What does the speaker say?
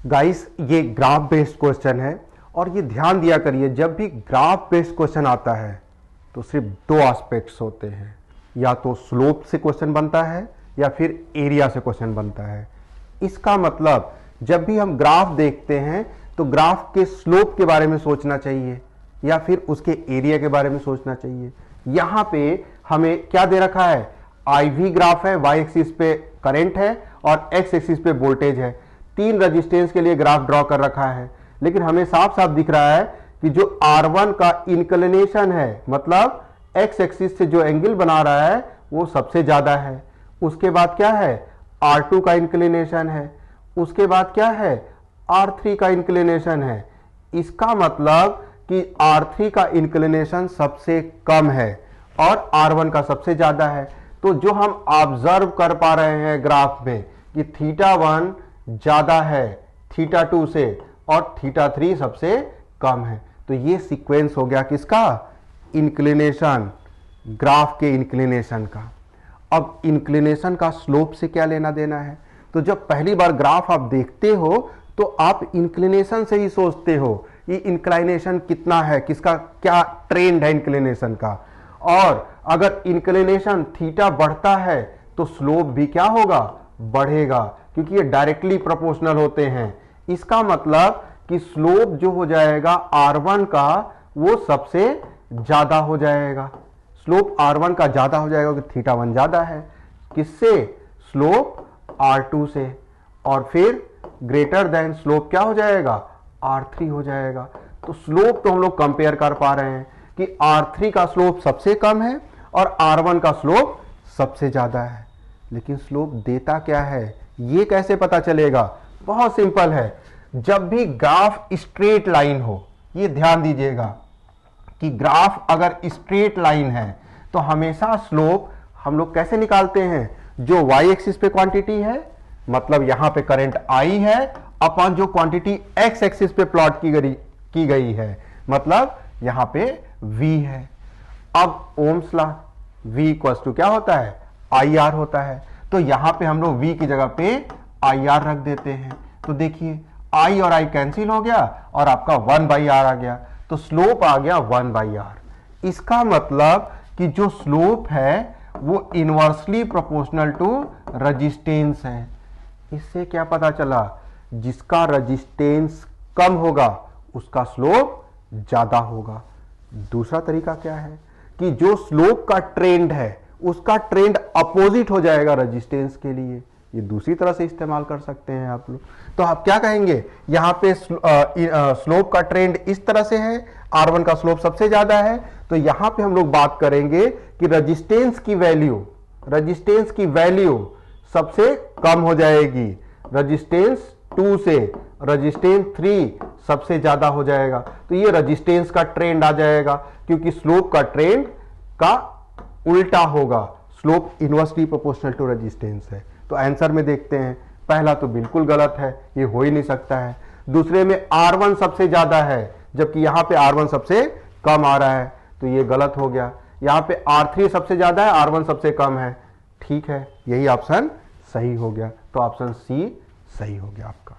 Guys ये graph based question है और ये ध्यान दिया करिए, जब भी ग्राफ बेस्ड क्वेश्चन आता है तो सिर्फ दो एस्पेक्ट्स होते हैं, या तो स्लोप से क्वेश्चन बनता है या फिर एरिया से क्वेश्चन बनता है। इसका मतलब जब भी हम ग्राफ देखते हैं तो ग्राफ के स्लोप के बारे में सोचना चाहिए या फिर उसके एरिया के बारे में सोचना चाहिए। यहां पे हमें क्या दे रखा है, IV ग्राफ है, y एक्सिस पे करंट है और x एक्सिस पे वोल्टेज है। तीन रेजिस्टेंस के लिए ग्राफ ड्रॉ कर रखा है, लेकिन हमें साफ साफ दिख रहा है कि जो R1 का इंक्लिनेशन है, मतलब x एक्सिस से जो एंगल बना रहा है वो सबसे ज्यादा है। उसके बाद क्या है, R2 का इंक्लिनेशन है। उसके बाद क्या है, R3 का इंक्लिनेशन है। इसका मतलब कि R3 का इंक्लिनेशन सबसे कम है और R1 का सबसे ज्यादा है। तो जो हम ऑब्जर्व कर पा रहे हैं ग्राफ में कि θ1 ज्यादा है θ2 से और θ3 सबसे कम है, तो ये सीक्वेंस हो गया किसका, इंक्लिनेशन, ग्राफ के इंक्लिनेशन का। अब इंक्लिनेशन का स्लोप से क्या लेना देना है, तो जब पहली बार ग्राफ आप देखते हो तो आप इंक्लिनेशन से ही सोचते हो ये इंक्लिनेशन कितना है, किसका क्या ट्रेंड है इंक्लिनेशन का। और अगर इंक्लिनेशन थीटा बढ़ता है तो स्लोप भी क्या होगा, बढ़ेगा, क्योंकि ये डायरेक्टली प्रोपोर्शनल होते हैं। इसका मतलब कि स्लोप जो हो जाएगा R1 का वो सबसे ज्यादा हो जाएगा। स्लोप R1 का ज्यादा हो जाएगा क्योंकि θ1 ज्यादा है, किससे, स्लोप R2 से। और फिर ग्रेटर देन स्लोप क्या हो जाएगा, R3 हो जाएगा। तो स्लोप तो हम लोग कंपेयर कर पा रहे हैं कि R3 का स्लोप सबसे कम है और R1 का स्लोप सबसे ज्यादा है। लेकिन स्लोप देता क्या है, ये कैसे पता चलेगा, बहुत सिंपल है। जब भी ग्राफ स्ट्रेट लाइन हो, ये ध्यान दीजिएगा कि ग्राफ अगर स्ट्रेट लाइन है तो हमेशा स्लोप हम लोग कैसे निकालते हैं, जो y एक्सिस पे क्वांटिटी है, मतलब यहां पे करंट I है, अपन जो क्वांटिटी x एक्सिस पे प्लॉट की गई है, मतलब यहां पे v है। अब Ohm's law, v equals to क्या होता है, IR होता है। तो यहां पे हम लोग v की जगह पे IR रख देते हैं। तो देखिए I और I कैंसिल हो गया और आपका 1/r आ गया, तो स्लोप आ गया 1/r। इसका मतलब कि जो स्लोप है वो इनवर्सली प्रोपोर्शनल टू रेजिस्टेंस है। इससे क्या पता चला, जिसका रेजिस्टेंस कम होगा उसका स्लोप ज्यादा होगा। दूसरा तरीका क्या है कि जो स्लोप का ट्रेंड है उसका ट्रेंड अपोजिट हो जाएगा रेजिस्टेंस के लिए। ये दूसरी तरह से इस्तेमाल कर सकते हैं आप लोग। तो आप क्या कहेंगे, यहां पे स्लोप का ट्रेंड इस तरह से है, R1 का स्लोप सबसे ज्यादा है, तो यहां पे हम लोग बात करेंगे कि रेजिस्टेंस की वैल्यू सबसे कम हो जाएगी, रेजिस्टेंस 2 से रेजिस्टेंस 3 सबसे ज्यादा हो जाएगा। तो ये रेजिस्टेंस का ट्रेंड आ जाएगा, क्योंकि स्लोप का ट्रेंड का उल्टा होगा, slope inversely proportional to resistance है। तो आंसर में देखते हैं, पहला तो बिल्कुल गलत है, ये हो ही नहीं सकता है। दूसरे में R1 सबसे ज्यादा है जबकि यहां पे R1 सबसे कम आ रहा है, तो ये गलत हो गया। यहां पे R3 सबसे ज्यादा है, R1 सबसे कम है, ठीक है, यही ऑप्शन सही हो गया। तो ऑप्शन C सही हो गया आपका।